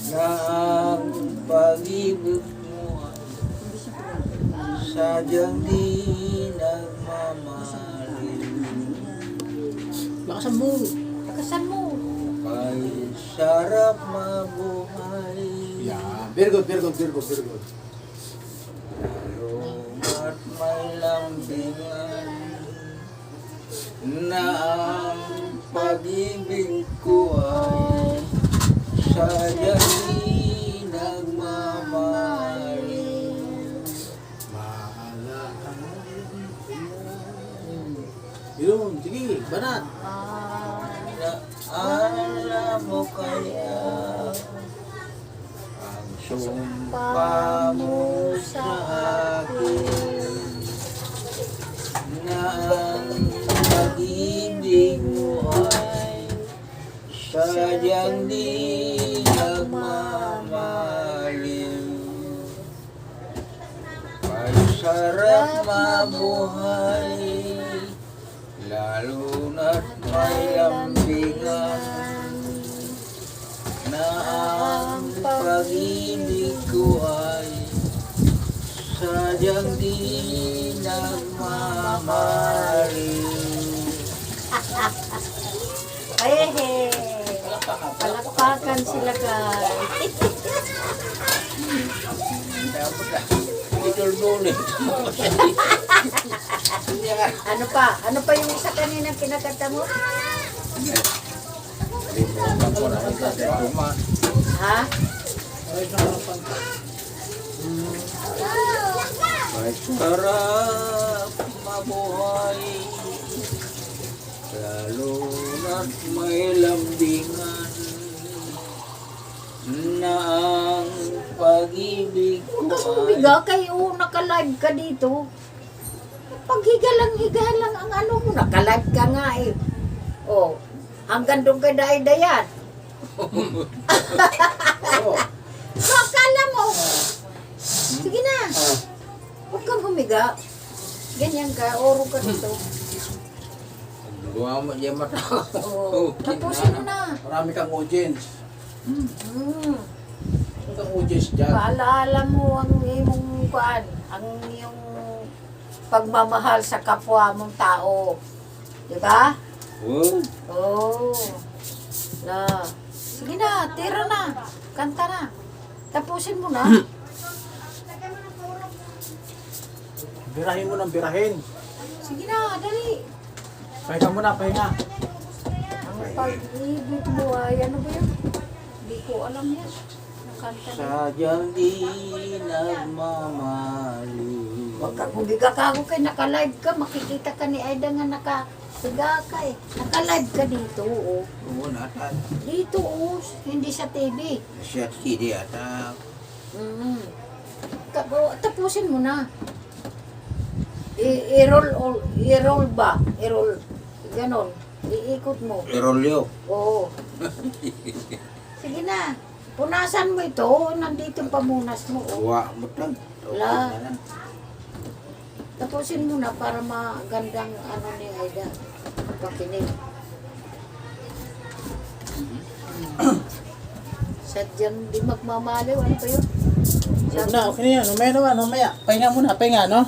na ang pag-ibig mo ay sadyang di nagmamahalin. Lakasan mo. Lakasan mo. Ay sarap mabuhay. Yeah. Very good, very good, very good, very good. Lalong at may lambingan na ang pag-ibig ko ay sadyang di nagmamahalin. Maalaala mo. Yun, sige, banat. Alam mo kaya ang sumpa mo sa akin na ang pag-ibig mo ay sadyang di nagmamahalin. Ay sarap mabuhay, lalo na't may lambingan na ang pag-ibig ko ay sadyang di nagmamahalin. Ay, palakpakan sila guys. Idol nulit. Ano pa yung isa kanina kinakanta mo? Ha? Ay sarap mabuhay, lalo na't may lambingan na ang pag-ibig ko Huwag kang ay humiga kayo, naka-live ka dito. Paghiga lang ang ano mo, naka-live ka nga eh. Oh, hanggang doon kay Dayan. So, akala mo. Sige na. Huwag kang humiga. Ganyan ka, oro ka dito. Gawa mo dyan mata. Oh, tapusin mo na. Marami kang audience. Mm. Marami kang audience dyan. Paalaala mo ang iyong kuan, ang iyong pagmamahal sa kapwa mong tao. Di ba? Oh, Oo. Na. Sige na, tira na. Kanta na. Tapusin mo na. Birahin mo ng birahin. Sige na, dali. Pahinga mo na, pahinga. Ang pag-ibig mo ay ano ba yun? Hindi ko alam yan. Nakanta na. sadyang di nagmamahalin. Huwag kang humiga ka ako kay naka-live ka. Makikita ka ni Aida nga naka-higa ka eh. Naka-live ka dito, oh. Oo, natan. Dito, oh. Hindi sa TV. Siya hindi ata. Mm. Tapusin mo na. I-roll ba? I-roll. Ganon. Iikot mo. Erolyo. Oo. Sige na. Punasan mo ito. Nandito yung pamunas mo. Oh. Gawa mo lang. La. Tapusin mo na para magandang ano ni Aida. Pakinig. Sadyang di magmamaliw. Ano ba yun? Huwag na, okay na yan. Mamaya naman, mamaya. Pahinga muna, pahinga, no?